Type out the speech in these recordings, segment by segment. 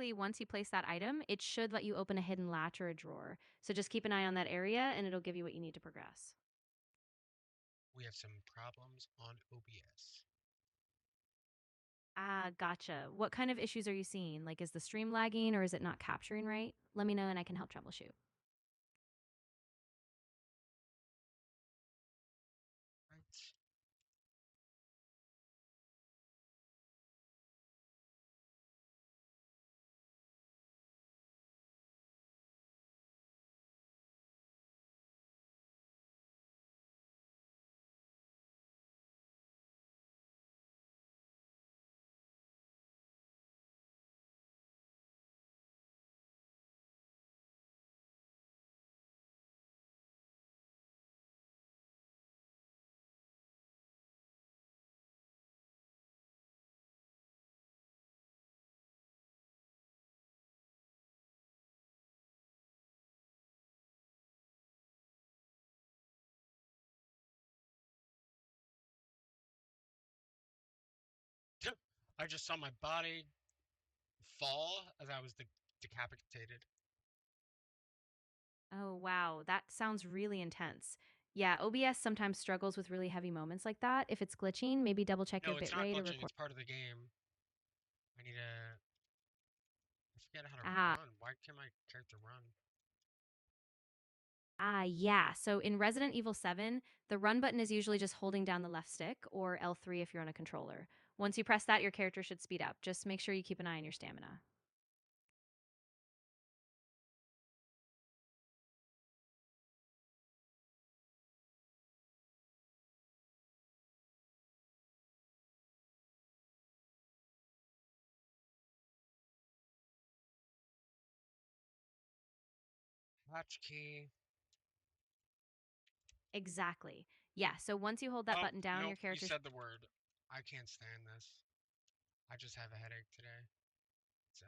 basically, once you place that item, it should let you open a hidden latch or a drawer. So just keep an eye on that area and it'll give you what you need to progress. We have some problems on OBS. Ah, gotcha. What kind of issues are you seeing? Like, is the stream lagging or is it not capturing right? Let me know and I can help troubleshoot. Right. I just saw my body fall as I was decapitated. Oh, wow. That sounds really intense. Yeah, OBS sometimes struggles with really heavy moments like that. If it's glitching, maybe double check your No, it's not bitrate or glitching. record. It's part of the game. I need to. I forget how to Ah, run. Why can't my character run? yeah. So in Resident Evil 7, the run button is usually just holding down the left stick or L3 if you're on a controller. Once you press that, your character should speed up. Just make sure you keep an eye on your stamina. Latch key. Exactly. Yeah, so once you hold that Oh, button down, nope. your You character said the word. I can't stand this. I just have a headache today. It's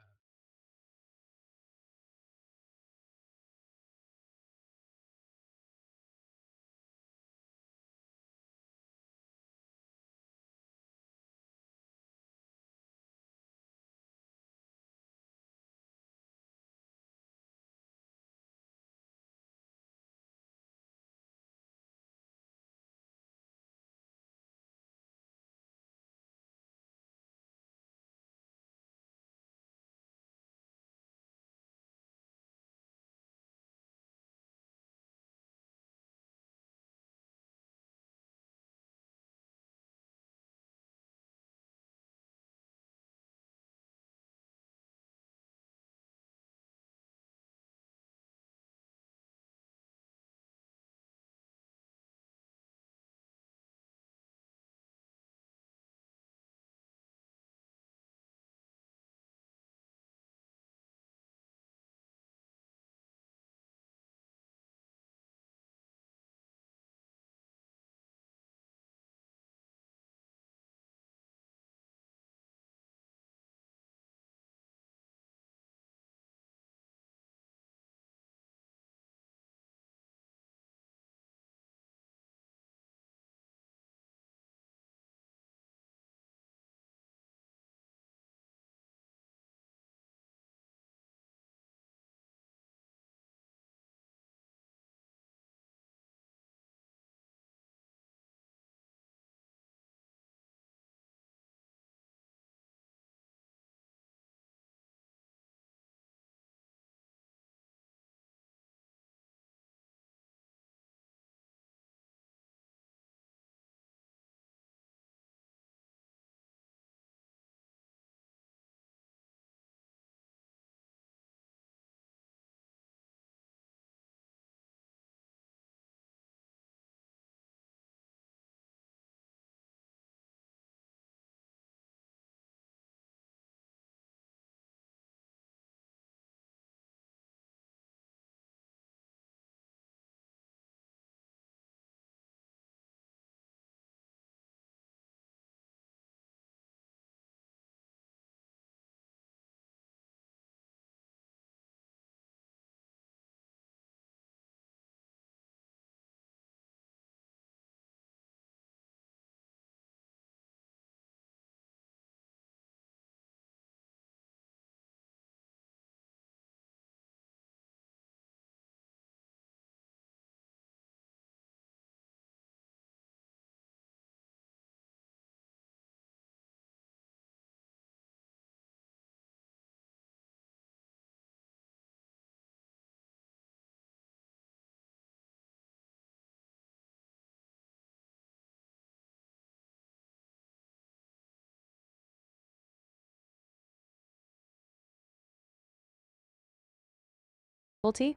Difficulty?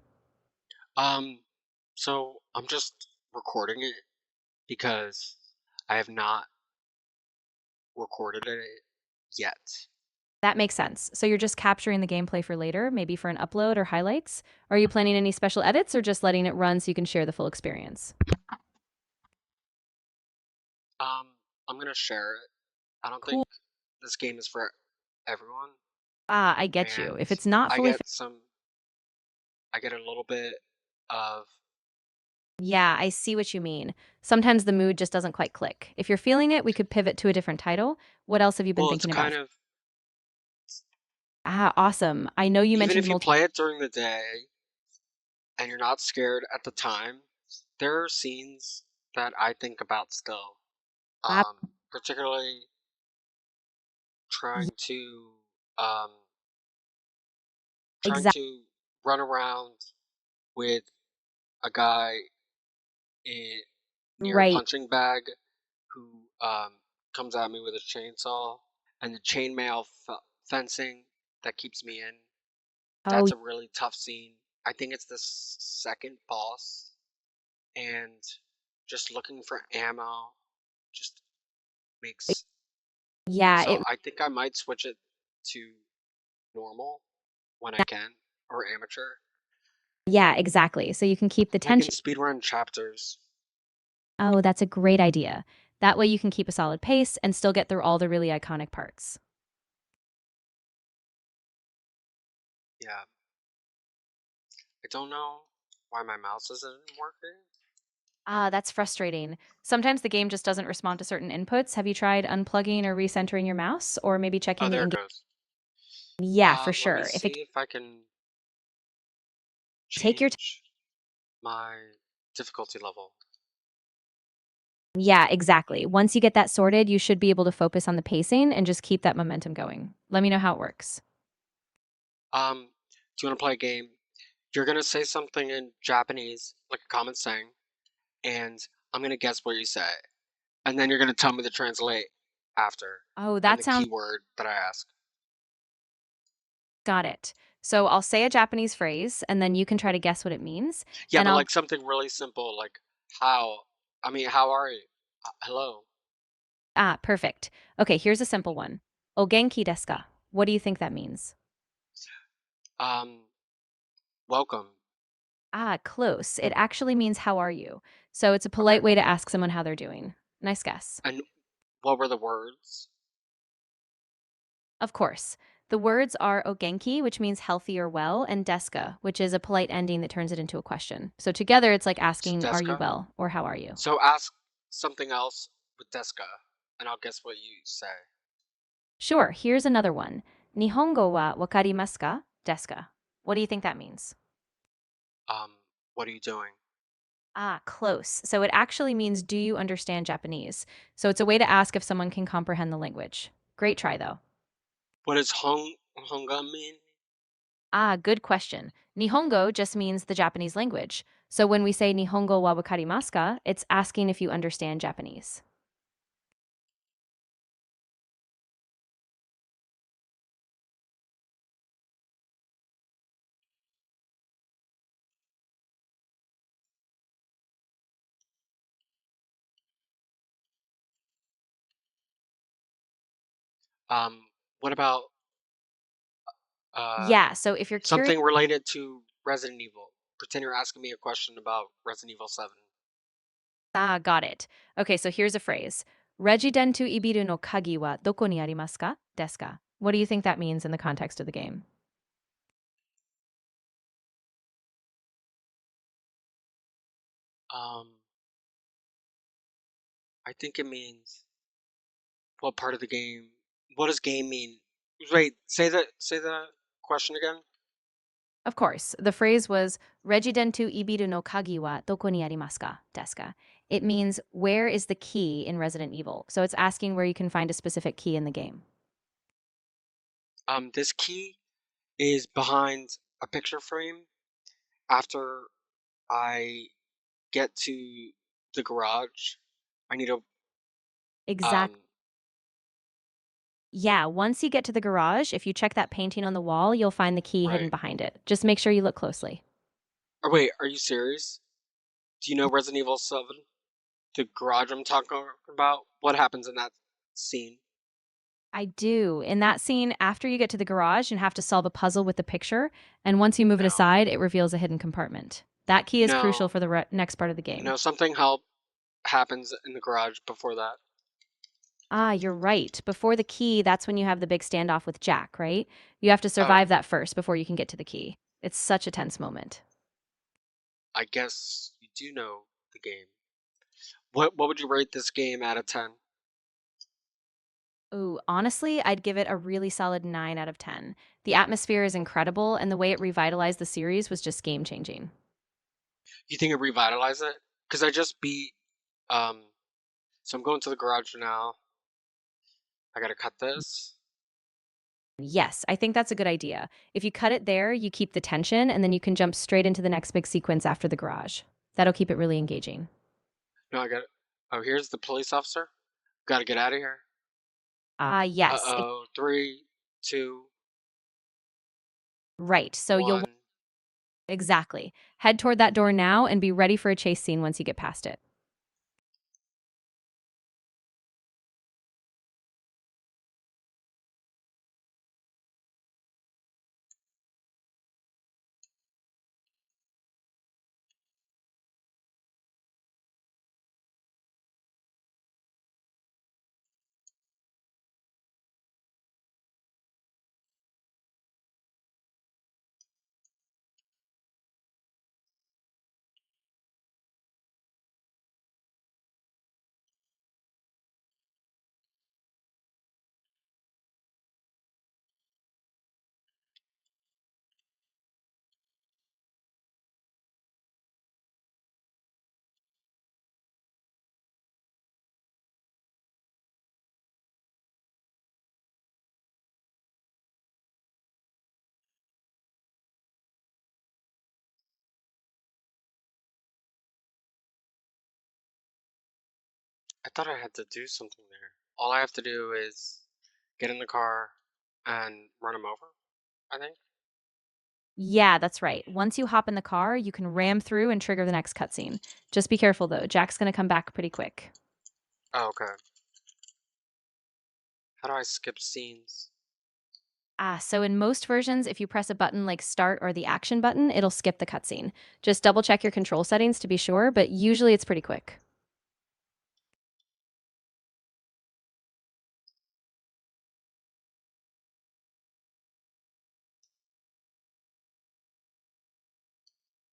Um, so I'm just recording it because I have not recorded it yet. That makes sense. So you're just capturing the gameplay for later, maybe for an upload or highlights? Are you planning any special edits or just letting it run so you can share the full experience? I'm gonna share it. I don't think Cool. this game is for everyone, Ah, I get you. and If it's not I fully get some, I get a little bit of, Yeah, I see what you mean. Sometimes the mood just doesn't quite click. If you're feeling it, we could pivot to a different title. What else have you been well, it's thinking kind about? of, Ah, awesome. I know you even mentioned if you multi. play it during the day and you're not scared at the time, there are scenes that I think about still. Ab- Particularly trying to, um, trying Exactly. to run around with a guy in, near a Right. punching bag who comes at me with a chainsaw, and the chainmail fencing that keeps me in. Oh, That's a really tough scene. I think it's the second boss, and just looking for ammo just makes. yeah. So I think I might switch it to normal when I can, or amateur. Yeah, exactly. So you can keep the I can tension. speedrun chapters. Oh, that's a great idea. That way you can keep a solid pace and still get through all the really iconic parts. Yeah. I don't know why my mouse isn't working. Ah, that's frustrating. Sometimes the game just doesn't respond to certain inputs. Have you tried unplugging or recentering your mouse or maybe Oh, checking the there in it game? goes. Yeah, for Let me sure. If it see if I can take your change my difficulty level. Yeah, exactly. Once you get that sorted, you should be able to focus on the pacing and just keep that momentum going. Let me know how it works. Do you want to play a game? You're gonna say something in Japanese, like a common saying, and I'm gonna guess what you say, and then you're gonna tell me to translate after, Oh, and that the sounds keyword that I ask. got it. So I'll say a Japanese phrase and then you can try to guess what it means. Yeah, And but I'll like something really simple, like how. I mean, how are you? Hello. perfect. Okay, here's a simple one. O genki desu ka? What do you think that means? Um, welcome. Close. It actually means how are you? So it's a Okay. polite way to ask someone how they're doing. Nice guess. And what were the words? Of course. The words are ogenki, which means healthy or well, and deska, which is a polite ending that turns it into a question. So together it's like So asking, are you Deska. well? Or how are you? So ask something else with Deska, and I'll guess what you say. Sure, here's another one. Nihongo wa wakarimasu ka? Deska. What do you think that means? Um, what are you doing? Close. So it actually means, do you understand Japanese? So it's a way to ask if someone can comprehend the language. Great try, though. What does Honga mean? Good question. Nihongo just means the Japanese language. So when we say Nihongo wa wakarimasu ka, it's asking if you understand Japanese. What about uh Yeah, so if you're curious, something related to Resident Evil? Pretend you're asking me a question about Resident Evil 7. got it. Okay, so here's a phrase. Regidentu ibiru no kagi wa doko ni arimasu ka? Desu ka? What do you think that means in the context of the game? Um, I think it means what part of the game? What does game mean? Wait, say the question again. Of course, the phrase was Regidentu ibiru no kagi wa doko ni arimasu ka? Desu ka? It means where is the key in Resident Evil? So it's asking where you can find a specific key in the game. This key is behind a picture frame after I get to the garage. I need to Exact. um Yeah, once you get to the garage, if you check that painting on the wall, you'll find the key hidden right. behind it. Just make sure you look closely. Or wait, are you serious? Do you know Resident Evil 7? The garage I'm talking about? What happens in that scene? I do. In that scene, after you get to the garage and have to solve a puzzle with the picture, and once you move it No. aside, it reveals a hidden compartment. That key is crucial No. for the next part of the game. No, something help happens in the garage before that. Ah, you're right. Before the key, that's when you have the big standoff with Jack, right? You have to Oh, survive that first before you can get to the key. It's such a tense moment. I guess you do know the game. What would you rate this game out of 10? Ooh, honestly, I'd give it a really solid 9 out of 10. The atmosphere is incredible, and the way it revitalized the series was just game changing. You think it revitalized it? Because I just beat, um, so I'm going to the garage now. I gotta cut this. Yes, I think that's a good idea. If you cut it there, you keep the tension, and then you can jump straight into the next big sequence after the garage. That'll keep it really engaging. No, I got it. Oh, here's the police officer. Gotta get out of here. Ah, yes, Uh-oh. Three, two, right. So you'll one. exactly head toward that door now and be ready for a chase scene once you get past it. I thought I had to do something there. All I have to do is get in the car and run him over, I think. Yeah, that's right. Once you hop in the car, you can ram through and trigger the next cutscene. Just be careful though. Jack's going to come back pretty quick. Oh, okay. How do I skip scenes? Ah, so in most versions, if you press a button like start or the action button, it'll skip the cutscene. Just double check your control settings to be sure, but usually it's pretty quick.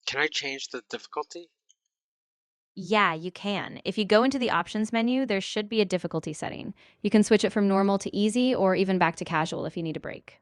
Can I change the difficulty? Yeah, you can. If you go into the options menu, there should be a difficulty setting. You can switch it from normal to easy or even back to casual if you need a break.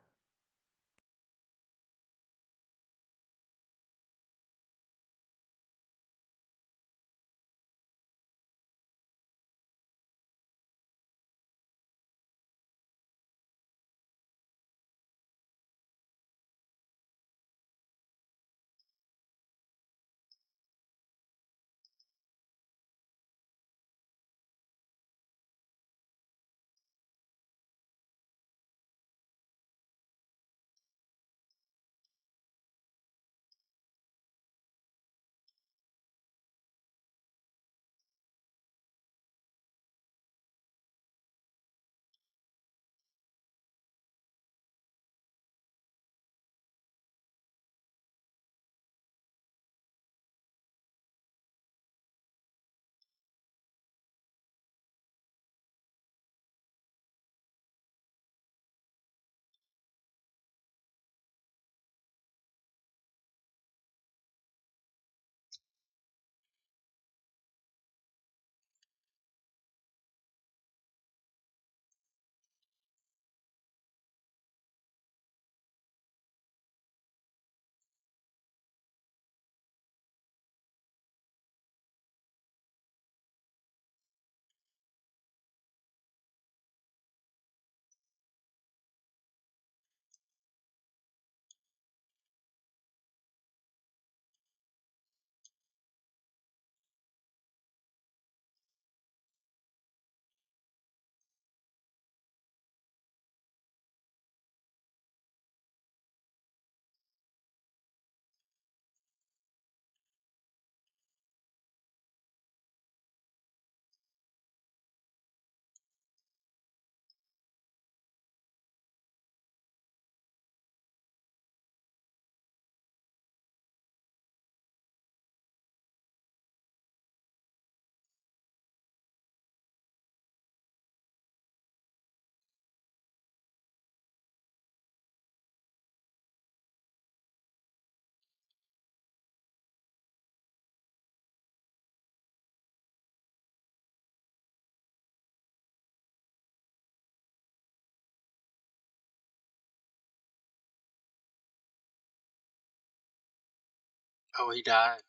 Oh, he died.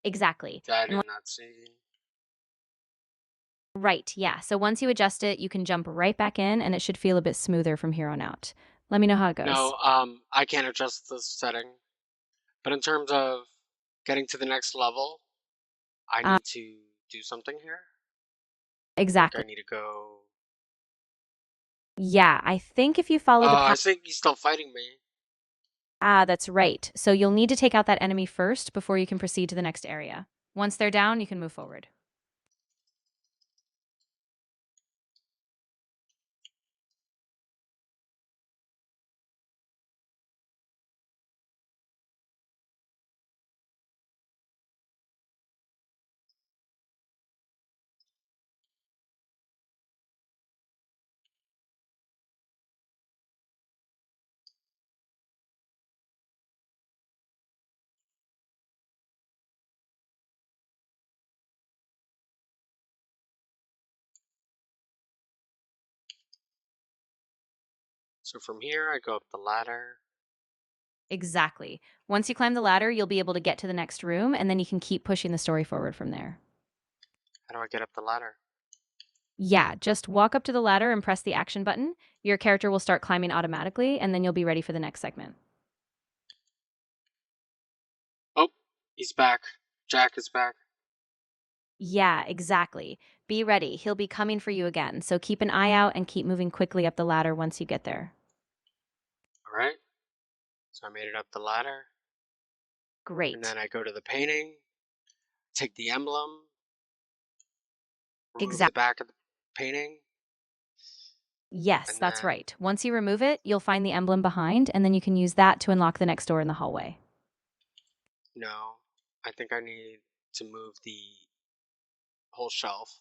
Exactly. Died And in that scene. right, yeah. So once you adjust it, you can jump right back in and it should feel a bit smoother from here on out. Let me know how it goes. No, I can't adjust this setting. But in terms of getting to the next level, I Uh, need to do something here. Like I exactly. need to go. Yeah, I think if you follow the I path. think he's still fighting me. Ah, that's right. So you'll need to take out that enemy first before you can proceed to the next area. Once they're down, you can move forward. So from here, I go up the ladder. Exactly. Once you climb the ladder, you'll be able to get to the next room, and then you can keep pushing the story forward from there. How do I get up the ladder? Yeah, just walk up to the ladder and press the action button. Your character will start climbing automatically, and then you'll be ready for the next segment. Oh, he's back. Jack is back. Yeah, exactly. Be ready. He'll be coming for you again, so keep an eye out and keep moving quickly up the ladder once you get there. All right. So I made it up the ladder. And Great. then I go to the painting, take the emblem, remove the Exactly. back of the painting, Yes, and that's then, right. Once you remove it, you'll find the emblem behind, and then you can use that to unlock the next door in the hallway. no, I think I need to move the whole shelf.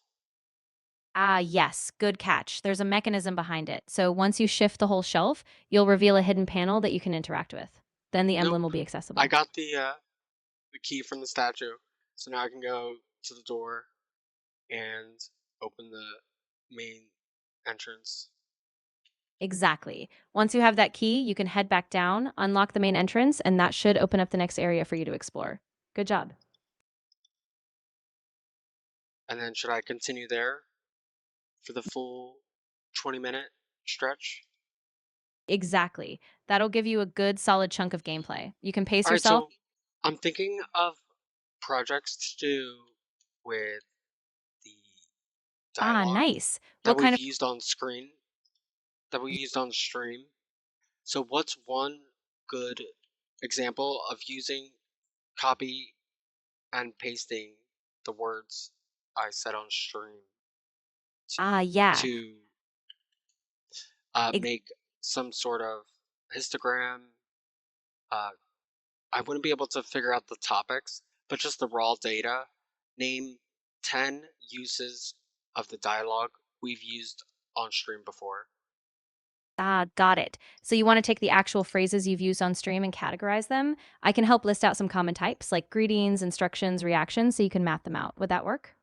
Ah, yes, good catch. There's a mechanism behind it. So once you shift the whole shelf, you'll reveal a hidden panel that you can interact with. Then the Nope, emblem will be I accessible. got the key from the statue. So now I can go to the door and open the main entrance. Exactly. Once you have that key, you can head back down, unlock the main entrance, and that should open up the next area for you to explore. Good job. And then should I continue there for the full 20-minute stretch? Exactly. That'll give you a good solid chunk of gameplay. You can pace All right, yourself. so I'm thinking of projects to do with the Ah, dialogue nice. that What kind we've of used on screen, that we used on stream. So what's one good example of using copy and pasting the words I said on stream Ah, yeah. to Ex- make some sort of histogram? Uh, I wouldn't be able to figure out the topics, but just the raw data. Name 10 uses of the dialogue we've used on stream before. Ah, got it. So you want to take the actual phrases you've used on stream and categorize them? I can help list out some common types like greetings, instructions, reactions, so you can map them out. Would that work?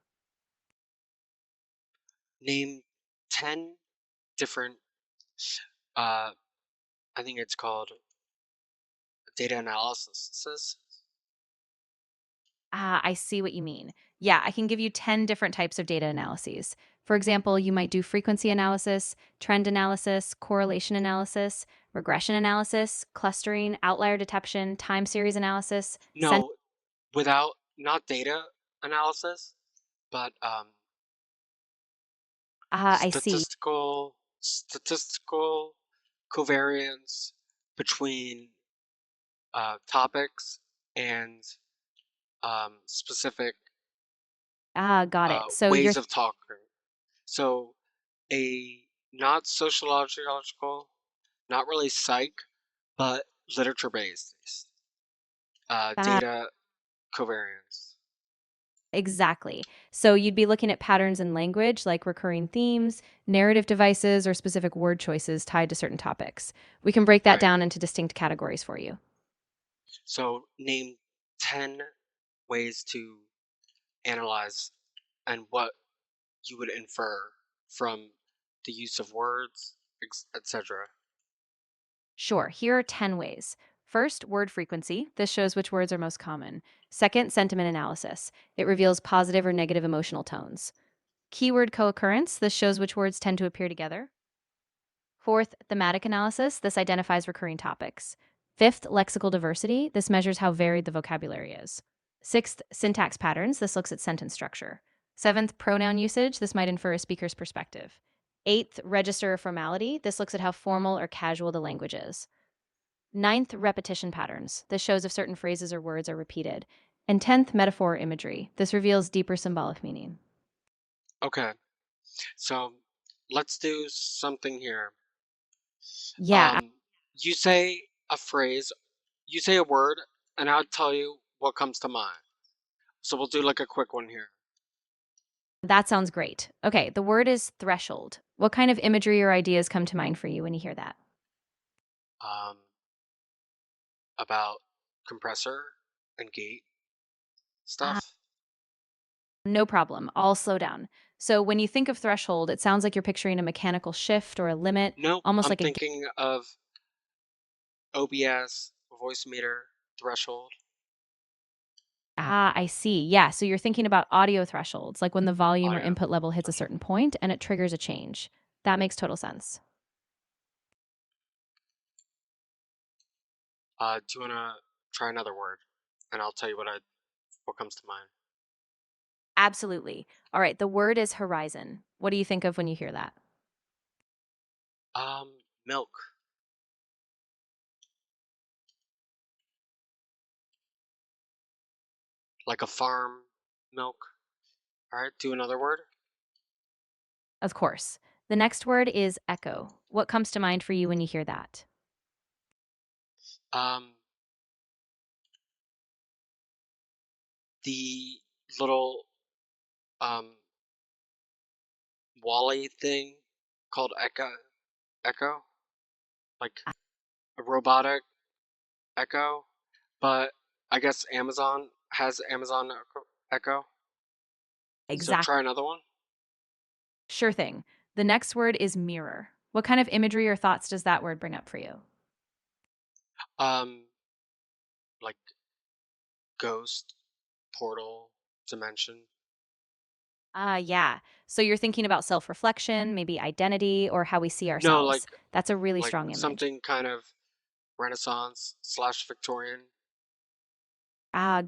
Name 10 different, uh, I think it's called data analysis. Ah, I see what you mean. Yeah, I can give you 10 different types of data analyses. For example, you might do frequency analysis, trend analysis, correlation analysis, regression analysis, clustering, outlier detection, time series analysis. No, without, not data analysis, but Ah, I see. statistical covariance between topics and specific Ah, got it. So you're ways of talking. So a not sociological, not really psych, but literature based ah, data covariance. exactly. So you'd be looking at patterns in language like recurring themes, narrative devices, or specific word choices tied to certain topics. We can break that Right. down into distinct categories for you. So name 10 ways to analyze and what you would infer from the use of words, etc. Sure, here are 10 ways. First, word frequency. This shows which words are most common. Second, sentiment analysis. It reveals positive or negative emotional tones. Keyword co-occurrence. This shows which words tend to appear together. Fourth, thematic analysis. This identifies recurring topics. Fifth, lexical diversity. This measures how varied the vocabulary is. Sixth, syntax patterns. This looks at sentence structure. Seventh, pronoun usage. This might infer a speaker's perspective. Eighth, register of formality. This looks at how formal or casual the language is. Ninth, repetition patterns. This shows if certain phrases or words are repeated. And 10th, metaphor or imagery. This reveals deeper symbolic meaning. Okay, so let's do something here. Yeah, You say a phrase, you say a word, and I'll tell you what comes to mind. So we'll do like a quick one here. that sounds great. Okay, the word is threshold. What kind of imagery or ideas come to mind for you when you hear that? Um, about compressor and gate Ah, stuff. no problem. I'll slow down. So when you think of threshold, it sounds like you're picturing a mechanical shift or a limit, Nope, almost I'm like a thinking of OBS, voice meter, threshold. I see. Yeah, so you're thinking about audio thresholds, like when the volume or Audio input level hits a threshold. certain point and it triggers a change. That makes total sense. Do you wanna try another word? And I'll tell you what comes to mind. Absolutely. All right, the word is horizon. What do you think of when you hear that? Milk. Like a farm milk. Alright, do another word. Of course. The next word is echo. What comes to mind for you when you hear that? Um, the little um Wally thing called Echo, like a robotic Echo, but I guess Amazon has Amazon Echo. So Exactly. try another one. Sure thing. The next word is mirror. What kind of imagery or thoughts does that word bring up for you? Um, like ghost, portal, dimension. Yeah. So you're thinking about self reflection, maybe identity, or how we see No, ourselves. That's a really like strong image. something kind of Renaissance slash Victorian.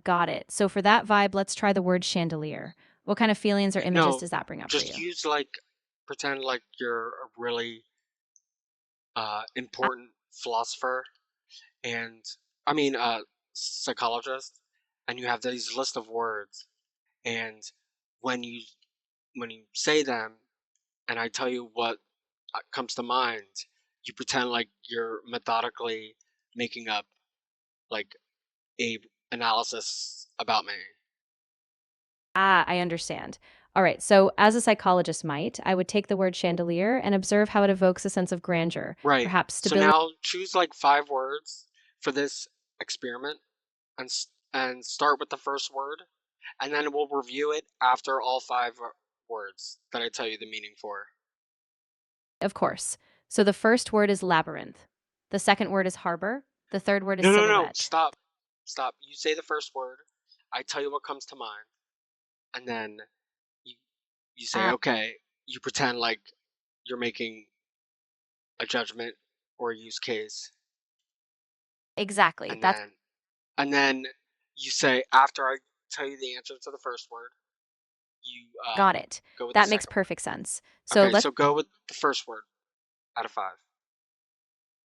Got it. So for that vibe, let's try the word chandelier. What kind of feelings or images No, does that bring up for just you? use like pretend like you're a really important philosopher and I mean psychologist, and you have these list of words, and when you when you say them, and I tell you what comes to mind, you pretend like you're methodically making up like a analysis about me. I understand. All right. So, as a psychologist might, I would take the word chandelier and observe how it evokes a sense of grandeur, Right. perhaps So stability. now choose like 5 words for this experiment and start with the first word, and then we'll review it after all 5 words that I tell you the meaning for. Of course. So, the first word is labyrinth. The second word is harbor. The third word is No, no, no. silhouette. Stop. Stop. You say the first word. I tell you what comes to mind, and then you you say Ah, okay. You pretend like you're making a judgment or a use case, exactly. and That's then you say after I tell you the answer to the first word, you got it. go with the That makes second word. perfect sense. So, Okay, let's so go with the first word out of 5.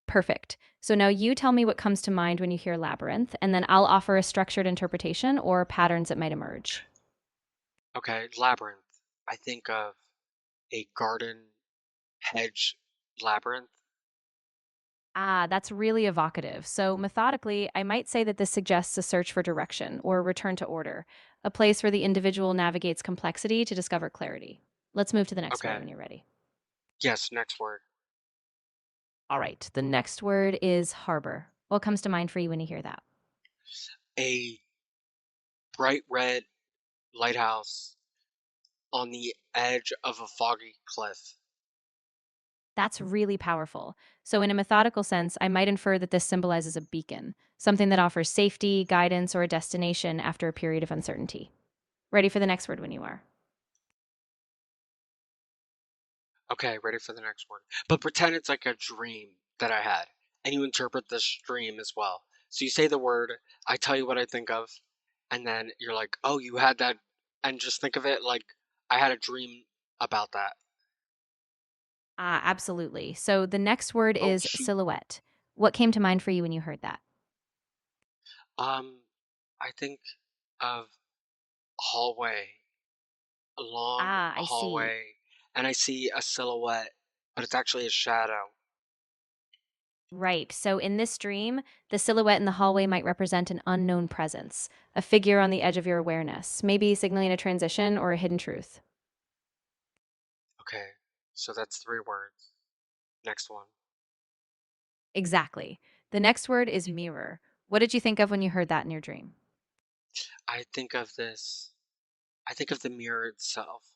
perfect. So, now you tell me what comes to mind when you hear labyrinth, and then I'll offer a structured interpretation or patterns that might emerge. Okay, labyrinth. I think of a garden hedge labyrinth. That's really evocative. So, methodically, I might say that this suggests a search for direction or a return to order, a place where the individual navigates complexity to discover clarity. Let's move to the next word Okay. when you're ready. Yes, next word. All right, the next word is harbor. What comes to mind for you when you hear that? A bright red lighthouse on the edge of a foggy cliff. That's really powerful. So, in a methodical sense, I might infer that this symbolizes a beacon, something that offers safety, guidance, or a destination after a period of uncertainty. Ready for the next word when you are. Okay, ready for the next one. But pretend it's like a dream that I had, and you interpret this dream as well. So you say the word, I tell you what I think of, and then you're like, oh, you had that, and just think of it like I had a dream about that. Ah, absolutely. So, the next word Oh, is shoot. silhouette. What came to mind for you when you heard that? Um, I think of a hallway, a long Ah, I see. hallway, and I see a silhouette, but it's actually a shadow. Right. So in this dream, the silhouette in the hallway might represent an unknown presence, a figure on the edge of your awareness, maybe signaling a transition or a hidden truth. Okay, so that's three words. Next one. Exactly. The next word is mirror. What did you think of when you heard that in your dream? I think of this, I think of the mirror itself,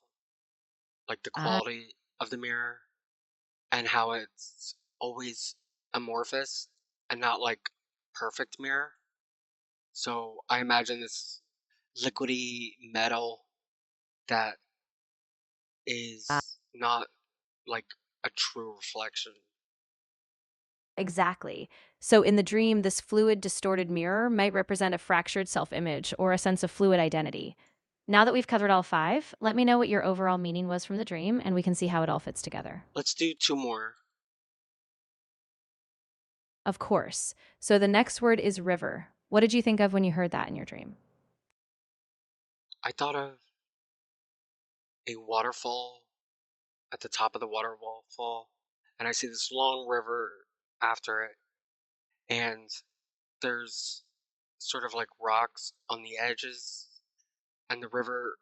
like the Uh, quality of the mirror and how it's always amorphous and not like perfect mirror. So I imagine this liquidy metal that is not like a true reflection. exactly. So in the dream, this fluid, distorted mirror might represent a fractured self image or a sense of fluid identity. Now that we've covered all five, let me know what your overall meaning was from the dream, and we can see how it all fits together. Let's do two more. Of course. So the next word is river. What did you think of when you heard that in your dream? I thought of a waterfall at the top of the waterfall, and I see this long river after it, and there's sort of like rocks on the edges, and the river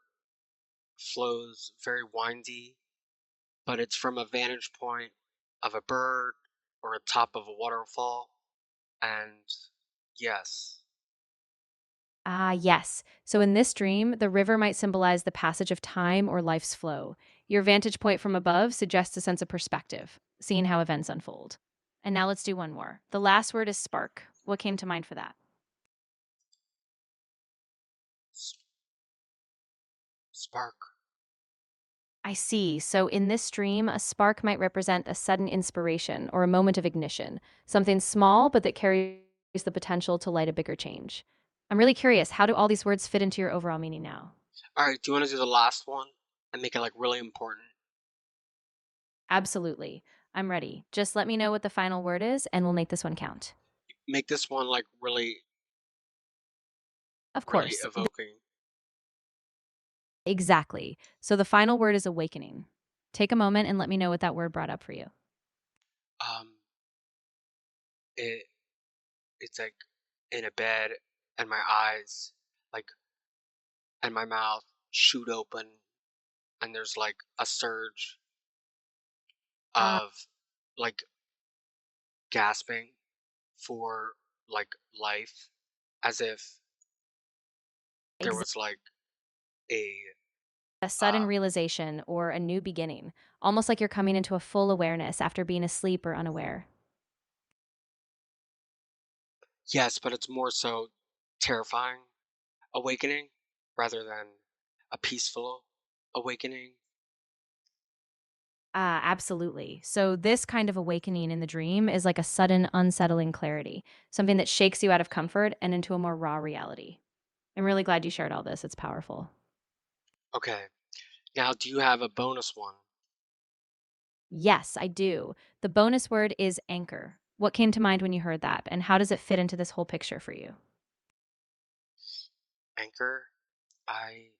flows very windy, but it's from a vantage point of a bird or a top of a waterfall. And yes, Ah, yes. So in this dream, the river might symbolize the passage of time or life's flow. Your vantage point from above suggests a sense of perspective, seeing how events unfold. And now let's do one more. The last word is spark. What came to mind for that? spark. I see. So in this dream, a spark might represent a sudden inspiration or a moment of ignition, something small but that carries the potential to light a bigger change. I'm really curious, how do all these words fit into your overall meaning now? All right, do you want to do the last one and make it like really important? Absolutely. I'm ready. Just let me know what the final word is, and we'll make this one count. Make this one like really, Of really course. evoking. Exactly. So the final word is awakening. Take a moment and let me know what that word brought up for you. Um, it it's like in a bed, and my eyes, like, and my mouth shoot open, and there's like a surge Uh, of like gasping for like life, as if there ex- was like a a sudden uh realization or a new beginning, almost like you're coming into a full awareness after being asleep or unaware. yes, but it's more so terrifying awakening rather than a peaceful awakening. Absolutely. So, this kind of awakening in the dream is like a sudden, unsettling clarity, something that shakes you out of comfort and into a more raw reality. I'm really glad you shared all this. It's powerful. Okay, now do you have a bonus one? Yes, I do. The bonus word is anchor. What came to mind when you heard that, and how does it fit into this whole picture for you? Anchor? I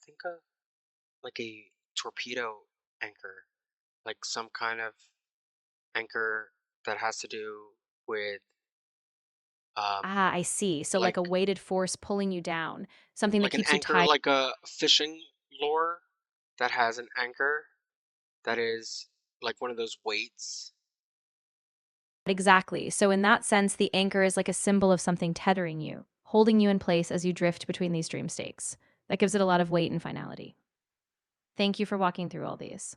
think of like a torpedo anchor, like some kind of anchor that has to do with um Ah, I see. So, like like a weighted force pulling you down, something that like an keeps you anchor, tied. like a fishing lure that has an anchor that is like one of those weights. Exactly. So, in that sense, the anchor is like a symbol of something tethering you, holding you in place as you drift between these dream states. That gives it a lot of weight and finality. Thank you for walking through all these.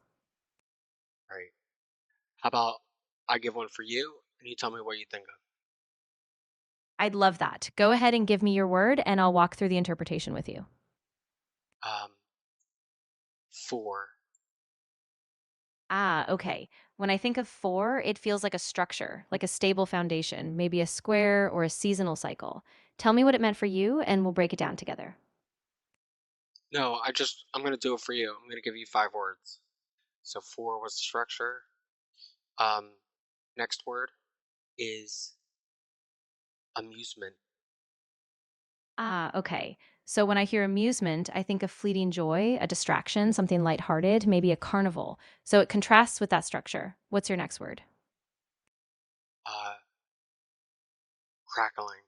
How about I give one for you and you tell me what you think of? I'd love that. Go ahead and give me your word, and I'll walk through the interpretation with you. Um, four. Ah, okay. When I think of four, it feels like a structure, like a stable foundation, maybe a square or a seasonal cycle. Tell me what it meant for you, and we'll break it down together. No, I'm gonna do it for you. I'm gonna give you 5 words. So four was the structure. Um, Next word is amusement. Ah, okay. So when I hear amusement, I think of fleeting joy, a distraction, something lighthearted, maybe a carnival. So it contrasts with that structure. What's your next word? Uh, Crackling.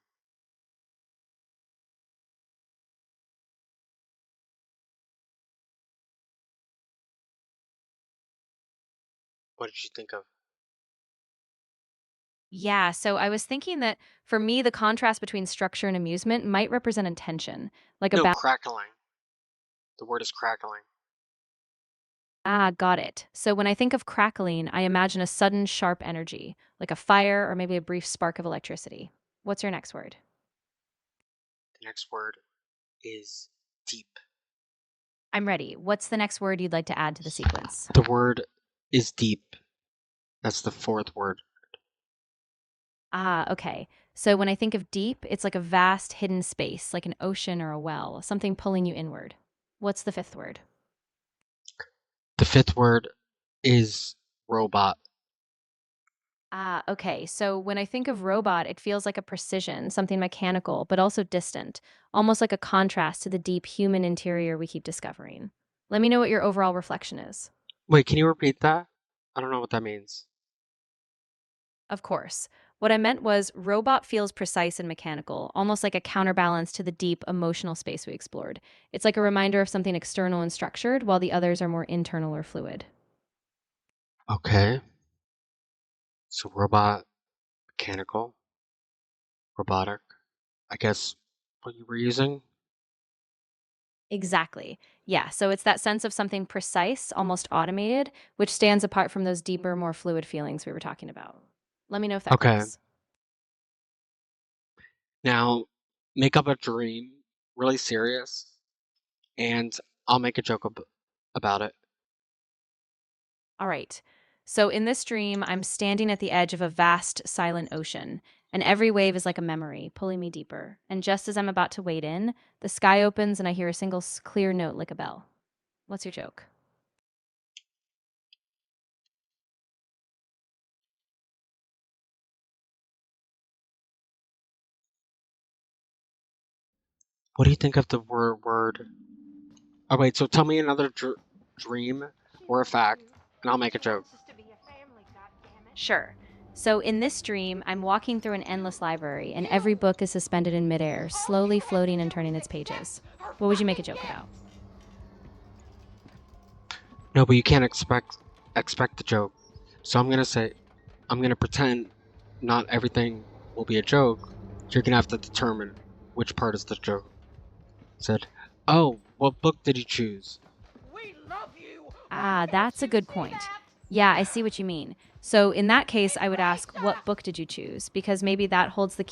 What did you think of? Yeah, so I was thinking that for me, the contrast between structure and amusement might represent intention, like a No, crackling. The word is crackling. Ah, got it. So when I think of crackling, I imagine a sudden sharp energy, like a fire or maybe a brief spark of electricity. What's your next word? The next word is deep. I'm ready. What's the next word you'd like to add to the sequence? The word is deep. That's the 4th word. Ah, okay. So when I think of deep, it's like a vast hidden space, like an ocean or a well, something pulling you inward. What's the fifth word? The 5th word is robot. Ah, okay. So when I think of robot, it feels like a precision, something mechanical, but also distant, almost like a contrast to the deep human interior we keep discovering. Let me know what your overall reflection is. Wait, can you repeat that? I don't know what that means. Of course. What I meant was robot feels precise and mechanical, almost like a counterbalance to the deep emotional space we explored. It's like a reminder of something external and structured, while the others are more internal or fluid. Okay. So robot, mechanical, robotic. I guess what you were using? Exactly. Yeah, so it's that sense of something precise, almost automated, which stands apart from those deeper, more fluid feelings we were talking about. Let me know if that Okay. clicks. Now, make up a dream, really serious, and I'll make a joke about it. All right. So in this dream, I'm standing at the edge of a vast, silent ocean, and every wave is like a memory, pulling me deeper. And just as I'm about to wade in, the sky opens and I hear a single clear note like a bell. What's your joke? What do you think of the word? Oh, wait, so tell me another dream or a fact, and I'll make a joke. Sure. So in this dream, I'm walking through an endless library, and every book is suspended in midair, slowly floating and turning its pages. What would you make a joke about? No, but you can't expect the joke. So I'm gonna pretend not everything will be a joke. You're gonna have to determine which part is the joke. Said, oh, what book did you choose? Ah, that's a good point. Yeah, I see what you mean. So in that case, I would ask, what book did you choose? Because maybe that holds the key